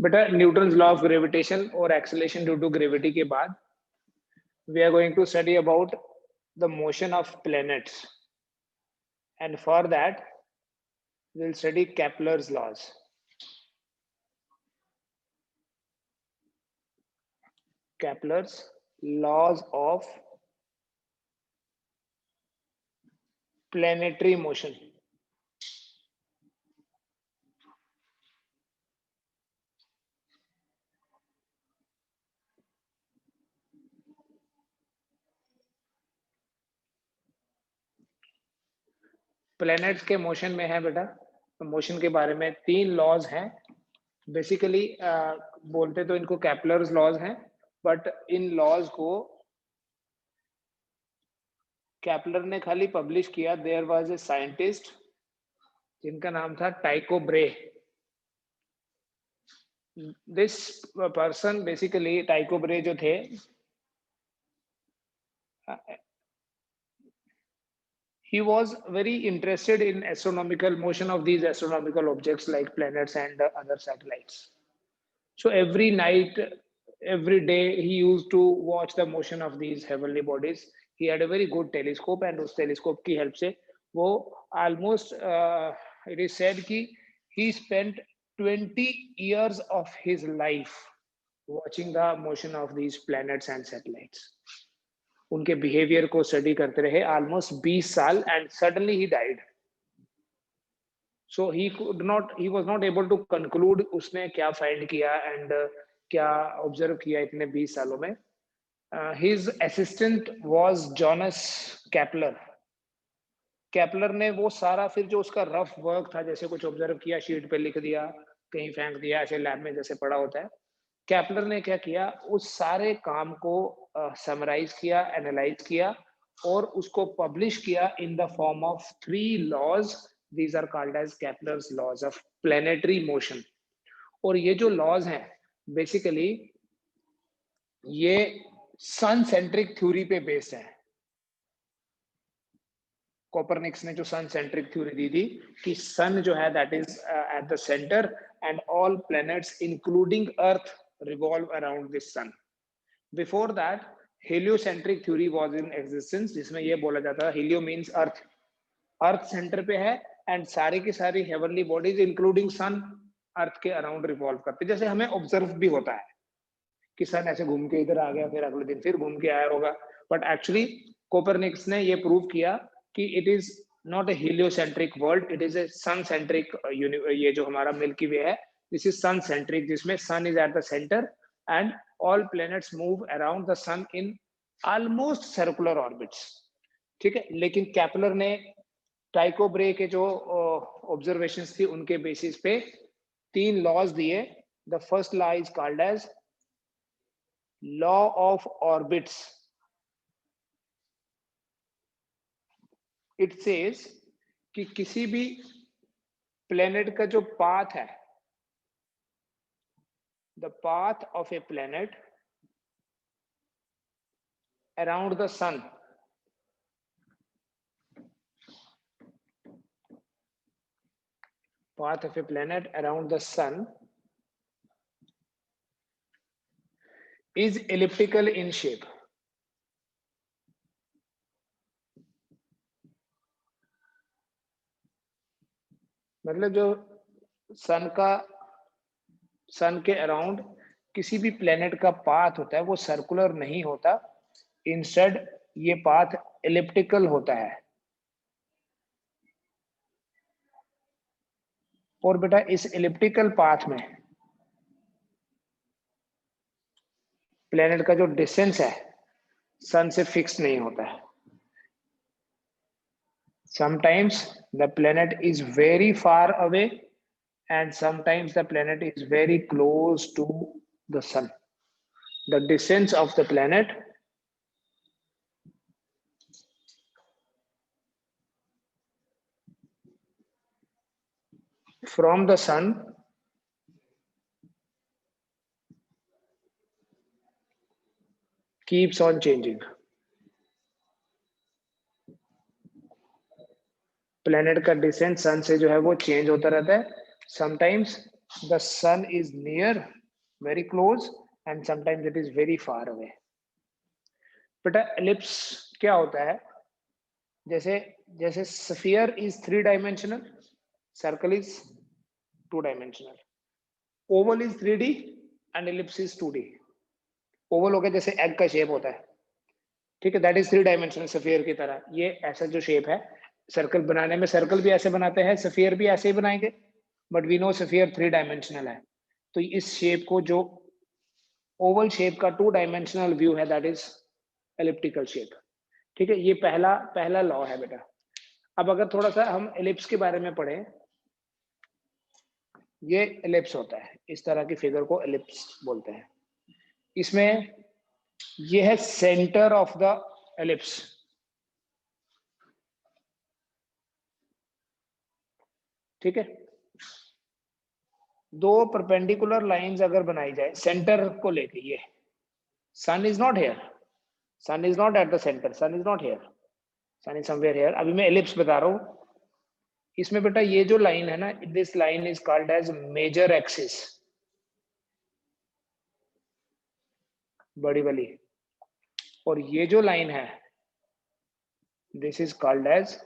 बेटा Newton's law of gravitation और acceleration due to gravity के बाद we are going to study about the motion of planets, and for that we'll study Kepler's laws. Kepler's laws of planetary motion. Planets के motion में है बेटा, motion के बारे में 3 लॉज हैं बेसिकली। बोलते तो इनको कैपलर्स लॉज हैं, बट इन लॉज को कैपलर ने खाली पब्लिश किया। देयर वाज ए साइंटिस्ट जिनका नाम था टाइको ब्रे। दिस पर्सन बेसिकली, टाइको ब्रे जो थे, he was very interested in astronomical motion of these astronomical objects like planets and other satellites. So every night, every day, he used to watch the motion of these heavenly bodies. He had a very good telescope, and उस telescope की help से वो almost it is said कि he spent 20 years of his life watching the motion of these planets and satellites. उनके behaviour को study करते रहे almost 20 साल, एंड सडनली ही died. So he was not able to conclude उसने क्या find किया एंड क्या ऑब्जर्व किया इतने 20 सालों में। His assistant was Jonas कैपलर। कैपलर ने वो सारा फिर जो उसका रफ वर्क था, जैसे कुछ ऑब्जर्व किया, शीट पे लिख दिया, कहीं फेंक दिया, ऐसे लैब में जैसे पड़ा होता है, कैपलर ने क्या किया, उस सारे काम को समराइज किया, एनालाइज किया और उसको पब्लिश किया in the form of 3 laws. These are called as Kepler's laws of planetary motion. और ये जो लॉज हैं बेसिकली ये सन सेंट्रिक थ्योरी पे बेस्ड है। कोपरनिक्स ने जो सन सेंट्रिक थ्योरी दी थी कि सन जो है that is at the centre and all planets including earth revolve around this sun. Before that, heliocentric theory was in existence, जिसमें ये बोला जाता है helio means earth, अर्थ सेंटर पे है एंड सारी की सारी हेवनली बॉडीज इंक्लूडिंग सन अर्थ के अराउंड रिवॉल्व करते। जैसे हमें ऑब्जर्व भी होता है कि सन ऐसे घूम के इधर आ गया, फिर अगले दिन फिर घूम के आया होगा, बट एक्चुअली कोपरनिक्स ने ये प्रूव किया कि it is not a heliocentric world, it is a sun centric. ये जो हमारा मिल्की वे है, दिस इज सन सेंट्रिक, जिसमें sun is at the centre and all planets move around the sun in almost circular orbits. ठीक है, लेकिन कैपलर ने टाइको ब्रे के जो ऑब्जर्वेशंस थी उनके बेसिस पे 3 लॉज दिए। The first law is called as law of orbits. It says कि किसी भी प्लेनेट का जो पाथ है, the path of a planet around the sun path of a planet around the sun is elliptical in shape. मतलब जो सन के around किसी भी प्लेनेट का पाथ होता है वो सर्कुलर नहीं होता, इंस्टेड ये पाथ एलिप्टिकल होता है। और बेटा इस एलिप्टिकल पाथ में प्लेनेट का जो डिस्टेंस है सन से फिक्स नहीं होता है। Sometimes the planet is very far away and sometimes the planet is very close to the sun. The distance of the planet from the sun keeps on changing. Planet का distance सन से जो है वो change होता रहता है। Sometimes the sun is near, very close, and sometimes it is very far away. बेटा ellipse क्या होता है? जैसे जैसे sphere is 3 dimensional, circle is 2 dimensional, Oval is 3D and ellipse is 2D. Oval हो गया जैसे एग का शेप होता है, ठीक है, दैट इज 3 डायमेंशनल स्फीयर की तरह. ये ऐसा जो शेप है, सर्कल बनाने में सर्कल भी ऐसे बनाते हैं, स्फीयर भी ऐसे ही बनाएंगे, but we know sphere 3 dimensional है. तो इस शेप को, जो ओवल शेप का 2 डायमेंशनल व्यू है, दैट इज एलिप्टिकल शेप. ठीक है, ये पहला लॉ है बेटा. अब अगर थोड़ा सा हम एलिप्स के बारे में पढ़ें, ये एलिप्स होता है, इस तरह की फिगर को एलिप्स बोलते हैं. इसमें ये है सेंटर ऑफ द एलिप्स. ठीक है, दो परपेंडिकुलर लाइंस अगर बनाई जाए सेंटर को लेके, ये sun is not here, sun is not at the centre, sun is not here, sun is somewhere here. अभी मैं एलिप्स बता रहा हूं. इसमें बेटा ये जो लाइन है ना, this line is called as major axis, बड़ी वाली. और ये जो लाइन है, this is called as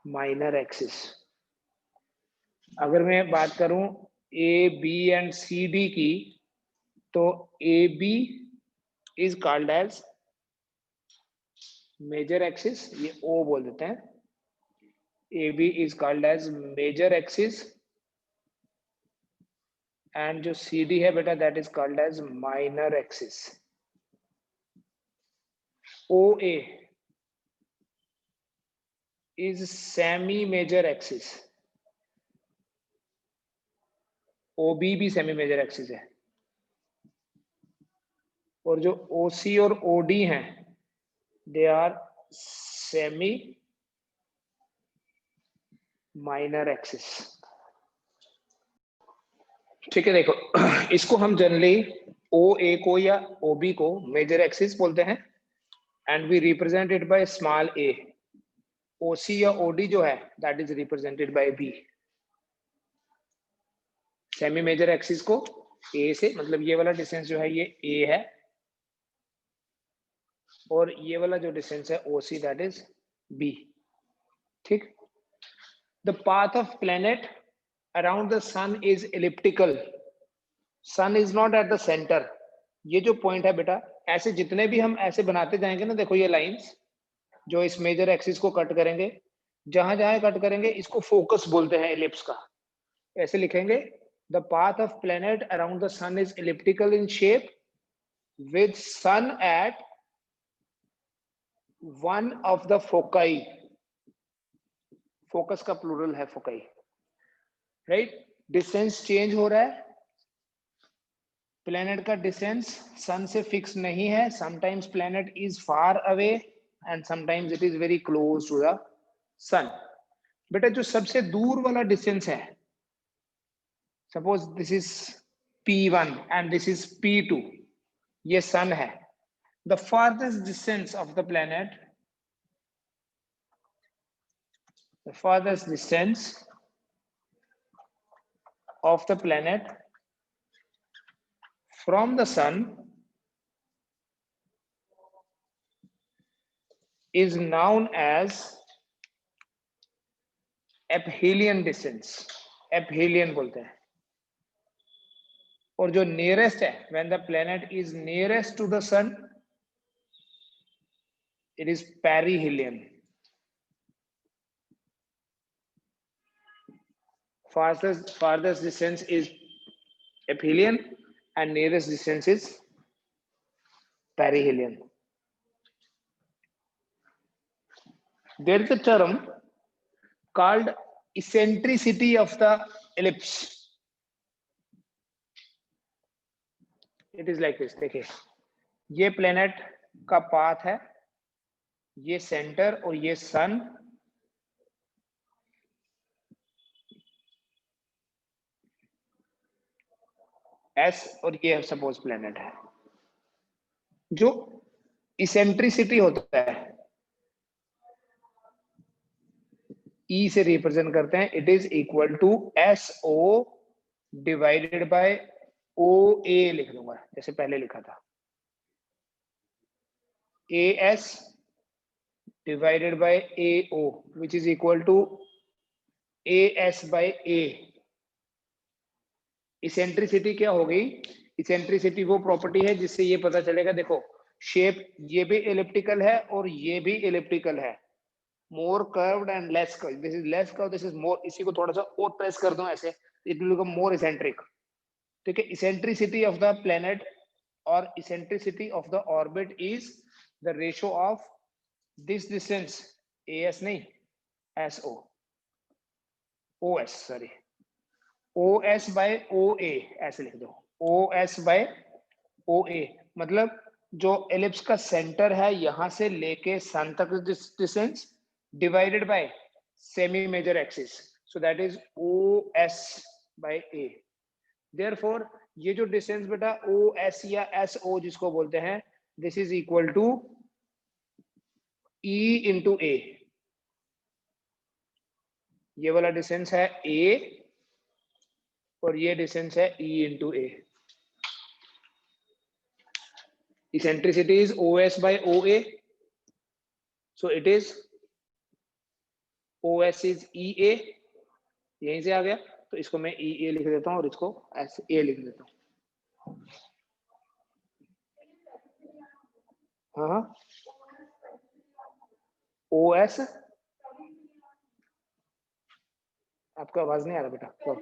minor axis. अगर मैं बात करूं A B and C D की, तो A B is called as major axis, ये ओ बोल देते हैं. A B is called as major axis, and जो सी डी है बेटा, that is called as minor axis. O A is semi major axis, O B भी semi major axis है. और जो ओ सी और ओ डी हैं, they are semi minor axis. ठीक है, देखो इसको हम जनरली ओ ए को या ओ बी को मेजर एक्सिस बोलते हैं, and we represent it by small A. O C या ओ डी जो है, that is represented by B. Semi major axis को ए से, मतलब ये वाला डिस्टेंस जो है ये ए है, और ये वाला जो डिस्टेंस है O C, that is B. ठीक. The path of planet around the sun is elliptical, sun is not at the centre. ये जो पॉइंट है बेटा, ऐसे जितने भी हम ऐसे बनाते जाएंगे ना, देखो ये लाइंस जो इस मेजर एक्सिस को कट करेंगे, जहां जहां कट करेंगे इसको फोकस बोलते हैं एलिप्स का. ऐसे लिखेंगे, the path of planet around the sun is elliptical in shape with sun at one of the foci. Focus का प्लूरल है फोकाई, राइट. डिस्टेंस चेंज हो रहा है, प्लेनेट का डिस्टेंस सन से फिक्स नहीं है. Sometimes planet is far away and sometimes it is very close to the sun. बेटा जो सबसे दूर वाला डिस्टेंस है, suppose this is P1 and this is P2, ये सन है. The farthest distance of the planet, the farthest distance of the planet from the sun is known as aphelion distance. aphelion बोलते हैं. और जो nearest है, when the planet is nearest to the sun, it is perihelion. farthest distance is aphelion and nearest distance is perihelion. There is a term called eccentricity of the ellipse. It is like this. देखिए, ये planet का path है, ये centre और ये सन. S और ये suppose planet है. जो इसेंट्रिसिटी होता है, ई से रिप्रेजेंट करते हैं, it is equal to S O divided by O A लिख दूंगा जैसे पहले लिखा था, A S divided by A O which is equal to A S by A. Eccentricity क्या हो गई? इसेंट्रिसिटी वो प्रॉपर्टी है जिससे ये पता चलेगा, देखो शेप ये भी एलिप्टिकल है और ये भी एलिप्टिकल है, more curved and less curve, this is less curve, this is more, इसी को थोड़ा सा और प्रेस कर दो ऐसे, it will become more eccentric. ठीक है, इसेंट्रिसिटी ऑफ द प्लेनेट और eccentricity of the orbit is the ratio of this distance, A S नहीं S O, O S sorry, O S by O A ऐसे लिख दो, ओ S by O ए, मतलब जो ellipse का सेंटर है यहां से लेके सन तक distance divided by semi major axis, so that is O S by A. Therefore ये जो डिस्टेंस बेटा ओ एस या एस ओ जिसको बोलते हैं, this is equal to E into A, ये वाला डिस्टेंस है ए और ये डिस्टेंस है E into A. Eccentricity is OS by OA, so it is OS is EA, यहीं से आ गया, तो इसको मैं EA लिख देता हूं और इसको SA लिख देता हूं। हाँ OS, आपका आवाज नहीं आ रहा बेटा, तो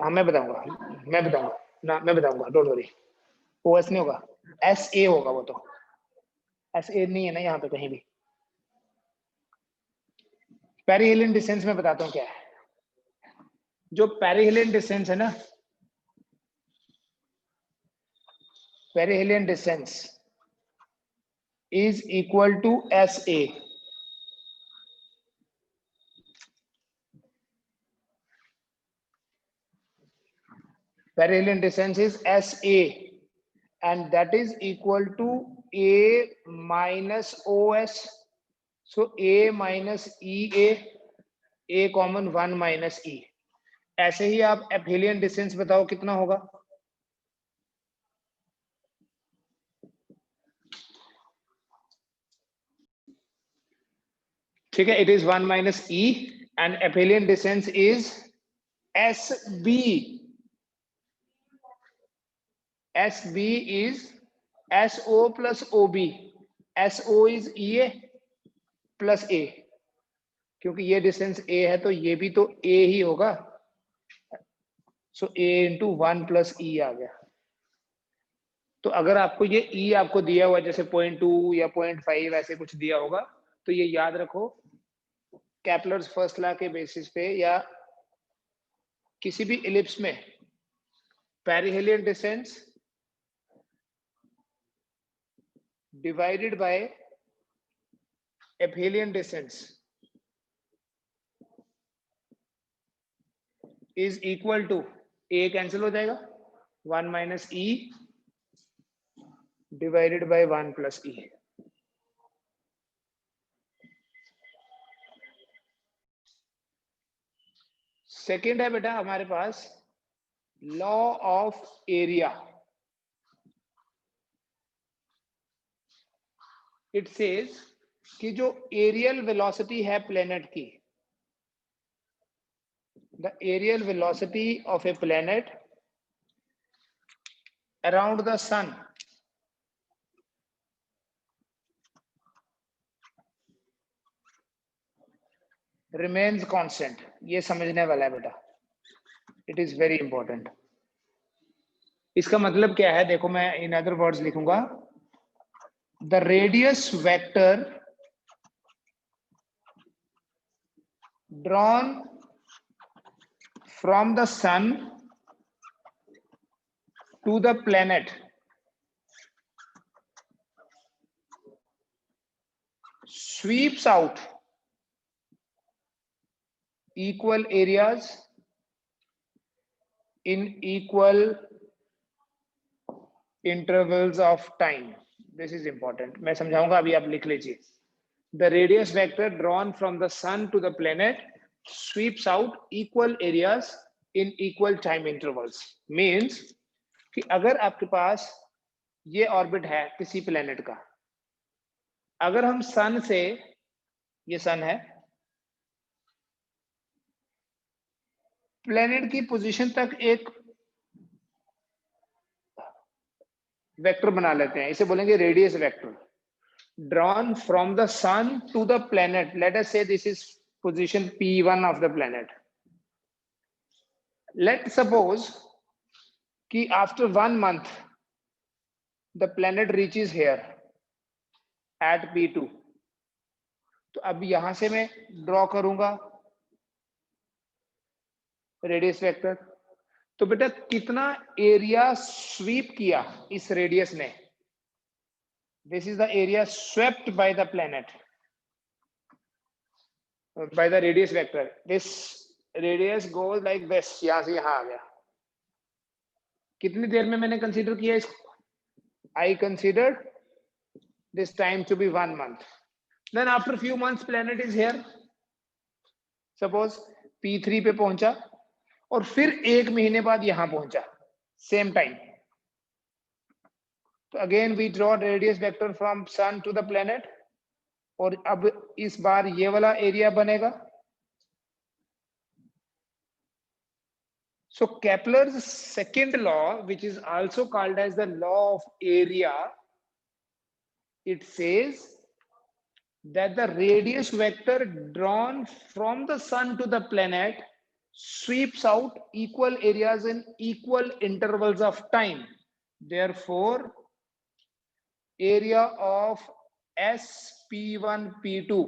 हाँ मैं बताऊंगा ना, मैं बताऊंगा, डोंट वरी। OS नहीं होगा, SA होगा, वो तो SA नहीं है ना यहाँ पे कहीं भी। पेरिहेलियन डिस्टेंस में बताता हूँ क्या है। जो पेरिहेलियन डिस्टेंस है ना, perihelion distance is equal to SA. Perihelion distance is SA and that is equal to A minus OS. So A minus EA, A common 1 minus E. ऐसे ही आप एपिहेलियन डिस्टेंस बताओ कितना होगा? ठीक है, it is 1 minus E and aphelion distance is SB. SB is SO plus OB. SO is EA plus A. क्योंकि ये distance A है तो ये भी तो A ही होगा, सो A इंटू 1 प्लस E आ गया। तो अगर आपको ये E आपको दिया हुआ जैसे 0.2 या 0.5 ऐसे कुछ दिया होगा, तो ये याद रखो केपलर्स फर्स्ट लॉ के बेसिस पे या किसी भी इलिप्स में perihelion distance divided by aphelion distance is equal to, A cancel हो जाएगा, 1 minus E divided by 1 plus E. Second है बेटा हमारे पास law of area. It says कि जो एरियल वेलोसिटी है प्लेनेट की, the aerial velocity of a planet around the sun remains constant. ये समझने वाला है बेटा, इट इज वेरी इंपॉर्टेंट। इसका मतलब क्या है, देखो मैं इन अदर वर्ड्स लिखूंगा, the radius vector drawn from the sun to the planet sweeps out equal areas in equal intervals of time. This is important, मैं समझाऊंगा, अभी आप लिख लीजिए। the radius vector drawn from the sun to the planet sweeps out equal areas in equal time intervals. Means कि अगर आपके पास ये ऑर्बिट है किसी प्लेनेट का, अगर हम सन से, ये सन है, प्लेनेट की पोजीशन तक एक वेक्टर बना लेते हैं, इसे बोलेंगे radius vector, drawn from the sun to the planet. Let us say this is position P1 of the planet. Let's suppose कि after 1 month the planet reaches here at P2. तो अब यहां से मैं ड्रॉ करूंगा रेडियस वेक्टर। तो बेटा कितना एरिया स्वीप किया इस रेडियस ने? This is the area swept by the planet, by the radius vector. This radius goes like this, यहां से यहां आ गया। कितनी देर में मैंने कंसीडर किया इसको? I considered this time to be 1 month. Then after few months planet is here. Suppose P3 पे पहुंचा और फिर 1 महीने बाद यहां पहुंचा, same time. तो again we draw radius vector from sun to the planet, और अब इस बार ये वाला एरिया बनेगा। So Kepler's second law, which is also called as the law of area, it says that the radius vector drawn from the sun to the planet sweeps out equal areas in equal intervals of time. Therefore, area of SP1 P2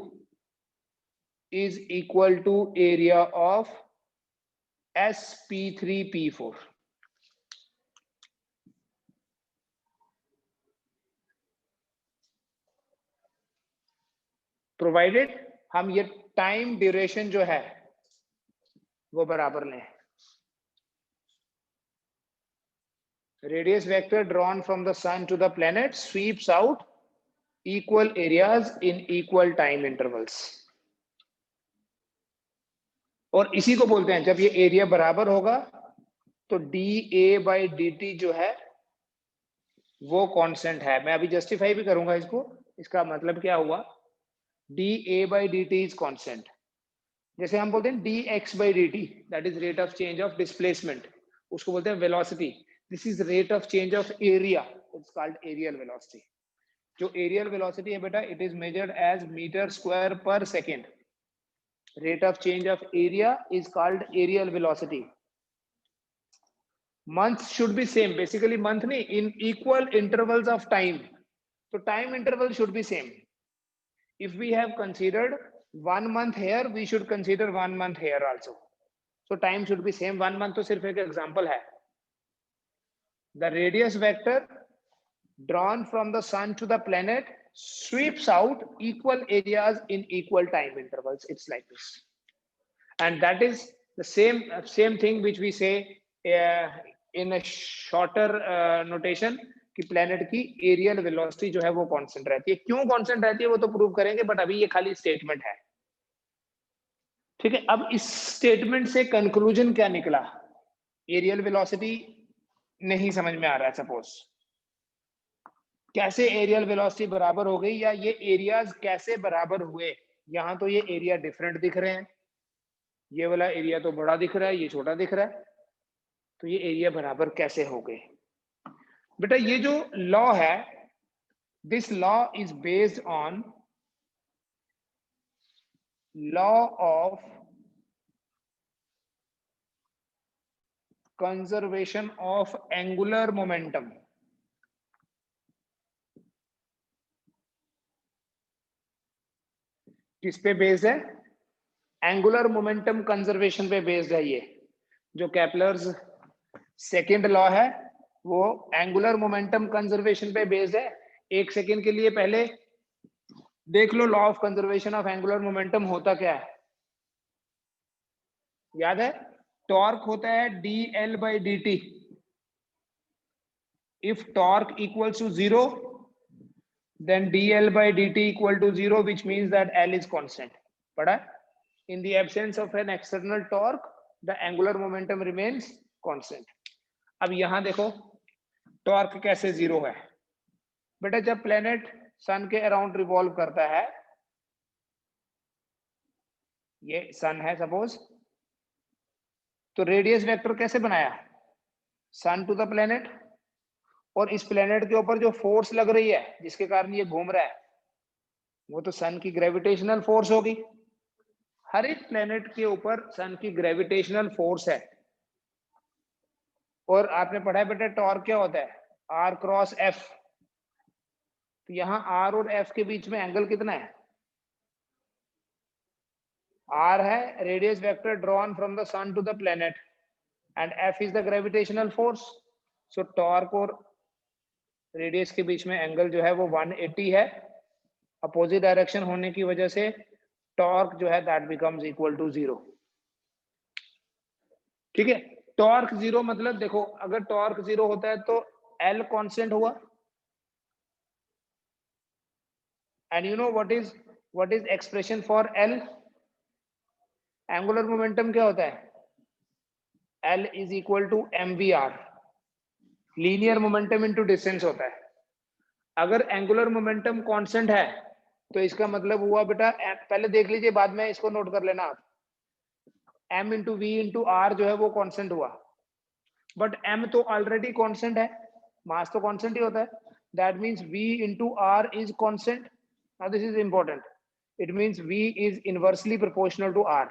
is equal to area of SP3 P4. Provided हम ये time duration जो है वो बराबर लें। Radius vector drawn from the sun to the planet sweeps out equal areas in equal time intervals. और इसी को बोलते हैं, जब ये एरिया बराबर होगा तो dA/dt जो है वो कांस्टेंट है। मैं अभी जस्टिफाई भी करूंगा इसको। इसका मतलब क्या हुआ? dA/dt is constant. जैसे हम बोलते हैं dx/dt, that is rate of change of displacement, उसको बोलते हैं velocity. This is rate of change of area, it's called aerial velocity. जो एरियल वेलोसिटी है बेटा, it is measured as metre square per second. Rate of change of area is called aerial velocity. Months should be same, basically month nahi, in equal intervals of time. So time interval should be same. If we have considered 1 month here, we should consider 1 month here also. So time should be same. 1 month तो सिर्फ एक example है. The radius vector drawn from the sun to the planet sweeps out equal areas in equal time intervals. It's like this, and that is the same thing which we say in a shorter notation कि planet की aerial velocity जो है वो constant रहती है। क्यों constant रहती है वो तो प्रूव करेंगे, बट अभी ये खाली स्टेटमेंट है। ठीक है, अब इस स्टेटमेंट से कंक्लूजन क्या निकला? एरियल वेलोसिटी नहीं समझ में आ रहा है। सपोज कैसे एरियल वेलोसिटी बराबर हो गई, या ये एरियाज कैसे बराबर हुए? यहां तो ये एरिया डिफरेंट दिख रहे हैं, ये वाला एरिया तो बड़ा दिख रहा है, ये छोटा दिख रहा है, तो ये एरिया बराबर कैसे हो गए? बेटा ये जो लॉ है, this law is based on law of conservation of angular momentum. किस पे बेस्ड है? एंगुलर मोमेंटम कंजर्वेशन पे बेस्ड है। ये जो केपलर्स सेकेंड लॉ है वो एंगुलर मोमेंटम कंजर्वेशन पे बेस्ड है। एक सेकेंड के लिए पहले देख लो, law of conservation of angular momentum होता क्या है? याद है? टॉर्क होता है dL/dt। If torque equals to 0, then dl by dt equal to 0, which means that L is constant. पढ़ा? In the absence of an external torque, the angular momentum remains constant. अब यहां देखो टॉर्क कैसे zero है बेटा, जब planet सन के around revolve करता है, ये सन है सपोज, तो रेडियस वेक्टर कैसे बनाया, सन टू द प्लेनेट, और इस प्लेनेट के ऊपर जो फोर्स लग रही है जिसके कारण ये घूम रहा है, वो तो सन की ग्रेविटेशनल फोर्स होगी। हर एक प्लेनेट के ऊपर सन की ग्रेविटेशनल फोर्स है। और आपने पढ़ा है बेटा टॉर्क क्या होता है, आर क्रॉस एफ। तो यहां आर और एफ के बीच में एंगल कितना है, आर है radius vector drawn from the sun to the planet and F is the gravitational force. So torque और रेडियस के बीच में एंगल जो है वो 180 है। अपोजिट डायरेक्शन होने की वजह से टॉर्क जो है दैट बिकम्स इक्वल टू 0। ठीक है, टॉर्क 0 मतलब देखो, अगर टॉर्क 0 होता है तो L कांस्टेंट हुआ, and you know what is expression for L, angular momentum क्या होता है, L is equal to mvr, linear momentum into distance होता है। अगर एंगुलर मोमेंटम कांस्टेंट है तो इसका मतलब हुआ बेटा, पहले देख लीजिए बाद में इसको नोट कर लेना आप, m into V into R जो है वो कांस्टेंट हुआ, बट m तो ऑलरेडी कांस्टेंट है, मास तो कांस्टेंट ही होता है, that means v into R is constant. Now this is important, it means v is inversely proportional to r।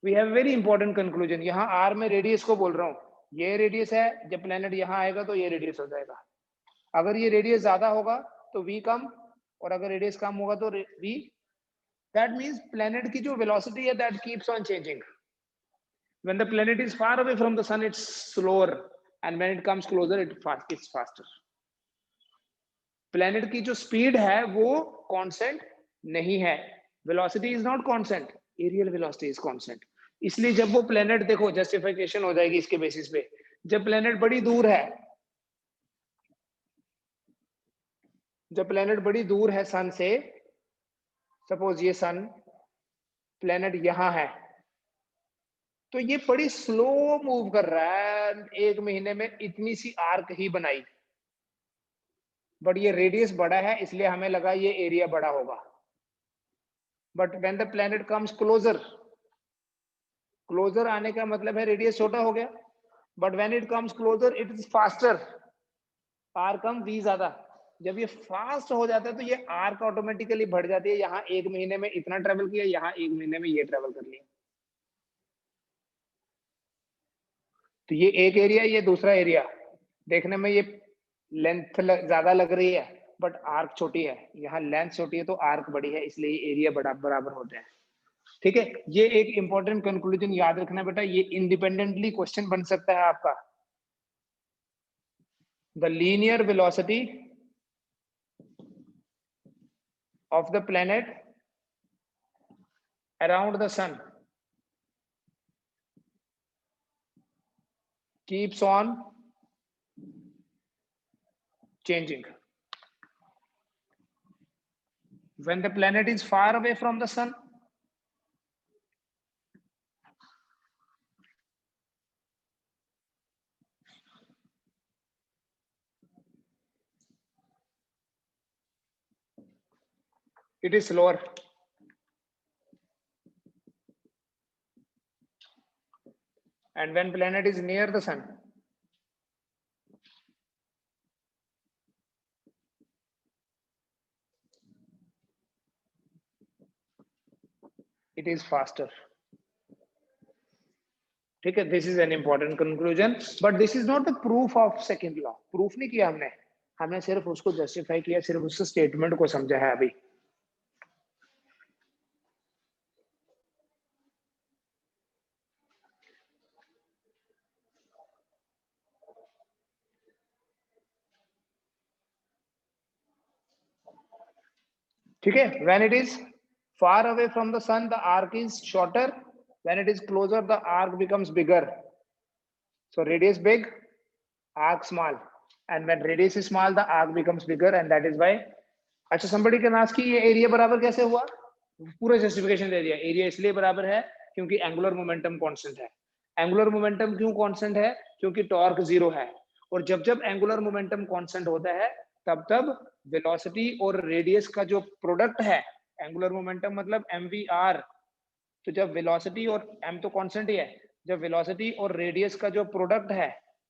We have very important conclusion, यहाँ r में radius को बोल रहा हूँ, ये रेडियस है, जब प्लेनेट यहाँ आएगा तो ये रेडियस हो जाएगा। अगर ये रेडियस ज्यादा होगा तो v कम, और अगर रेडियस कम होगा तो v, दैट मींस प्लेनेट की जो वेलोसिटी है that keeps on changing. When the planet is far away from the sun, it's slower, and when it comes closer, it's faster. Planet की जो speed है वो constant नहीं है, velocity is not constant, aerial velocity is constant. इसलिए जब वो planet, देखो justification हो जाएगी इसके basis पे, जब planet बड़ी दूर है, जब planet बड़ी दूर है sun से, suppose ये sun, planet यहाँ है, तो ये बड़ी स्लो मूव कर रहा है, 1 महीने में इतनी सी आर्क ही बनाई, बट ये रेडियस बड़ा है इसलिए हमें लगा ये एरिया बड़ा होगा। But when the planet comes closer, closer आने का मतलब है रेडियस छोटा हो गया, but when it comes closer it is faster, R कम वी ज्यादा। जब ये फास्ट हो जाता है तो ये आर्क ऑटोमेटिकली बढ़ जाती है, यहाँ 1 महीने में इतना ट्रेवल किया, यहाँ 1 महीने में ये ट्रेवल कर लिया। तो ये एक एरिया, ये दूसरा एरिया, देखने में ये लेंथ ज्यादा लग रही है बट आर्क छोटी है, यहाँ लेंथ छोटी है तो आर्क बड़ी है, इसलिए एरिया बराबर होते हैं। ठीक है, ये एक इंपॉर्टेंट कंक्लूजन याद रखना बेटा, ये इंडिपेंडेंटली क्वेश्चन बन सकता है आपका। The linear velocity of the planet around the sun keeps on changing. When the planet is far away from the sun, it is slower. And when planet is near the sun, it is faster. ठीक है, this is an important conclusion, but this is not the proof of second law. Proof नहीं किया हमने सिर्फ उसको justify किया, सिर्फ उस statement को समझा है अभी। ठीक है, when it is far away from the sun, the arc is shorter. When it is closer, the arc becomes bigger. So radius big, arc small. and when radius is small the arc becomes bigger and that is why. अच्छा somebody can ask कि ये area बराबर कैसे हुआ, पूरा justification दे दिया। Area इसलिए बराबर है क्योंकि एंगुलर मोमेंटम कांस्टेंट है। एंगुलर मोमेंटम क्यों कांस्टेंट है? क्योंकि टॉर्क जीरो है, और जब जब एंगुलर मोमेंटम कांस्टेंट होता है तब तब वेलोसिटी और रेडियस का जो प्रोडक्ट है, एंगुलर मोमेंटम मतलब mvr, तो जब वेलोसिटी और m तो कांस्टेंट ही है, जब वेलोसिटी और रेडियस का जो प्रोडक्ट है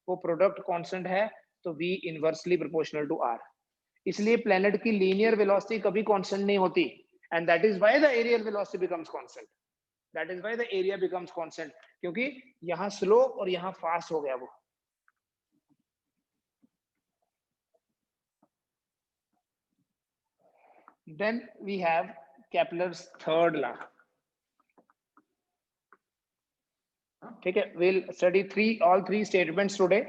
वो प्रोडक्ट कांस्टेंट है तो v inversely proportional to r। इसलिए प्लेनेट की लीनियर वेलोसिटी कभी कांस्टेंट नहीं होती, and that is why the aerial velocity becomes constant. That is why the area becomes constant, क्योंकि यहां स्लो और यहां फास्ट हो गया वो। Then we have Kepler's third law. ठीक है, we'll study all three statements today.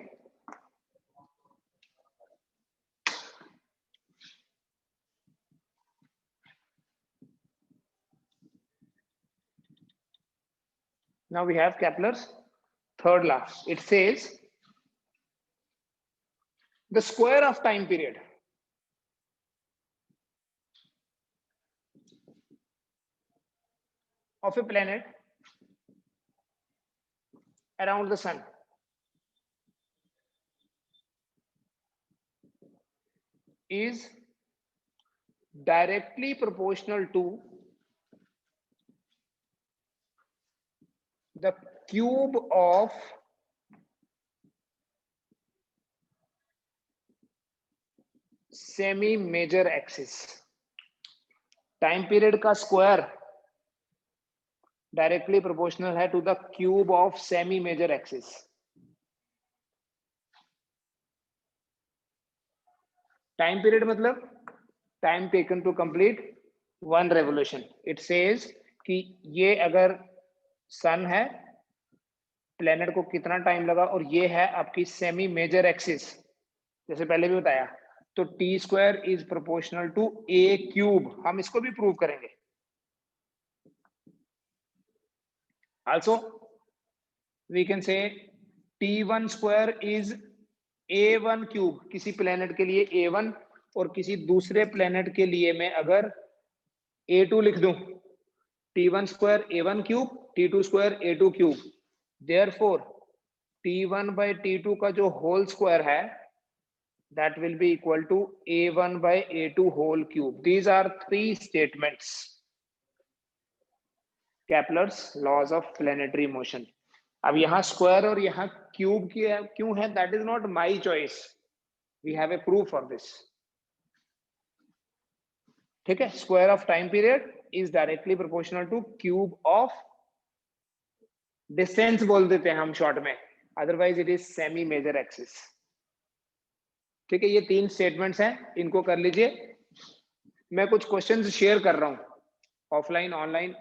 Now we have Kepler's third law. It says the square of time period of a planet around the sun is directly proportional to the cube of semi major axis। Time period का square directly proportional है to the cube of semi major axis. Time period मतलब time taken to complete one revolution. It says कि ये अगर सन है, planet को कितना time लगा, और ये है आपकी सेमी मेजर एक्सिस, जैसे पहले भी बताया, तो T square is proportional to a cube. हम इसको भी प्रूव करेंगे। Also we can say T1 square is A1 cube. किसी प्लेनेट के लिए A1 और किसी दूसरे प्लेनेट के लिए मैं अगर A2 लिख दूं, T1 square A1 cube, T2 square A2 cube. Therefore T1 by T2 का जो होल स्क्वायर है that will be equal to A1 by A2 whole cube. These are three statements. Kepler's laws of planetary motion. अब यहाँ square और यहाँ cube की क्यों है? That is not my choice, we have a proof for this. ठीक है, square of time period is directly proportional to cube of distance बोल देते हैं हम शॉर्ट में, otherwise it is semi major axis. ठीक है, ये तीन स्टेटमेंट्स हैं, इनको कर लीजिए। मैं कुछ क्वेश्चंस शेयर कर रहा हूं ऑफलाइन ऑनलाइन,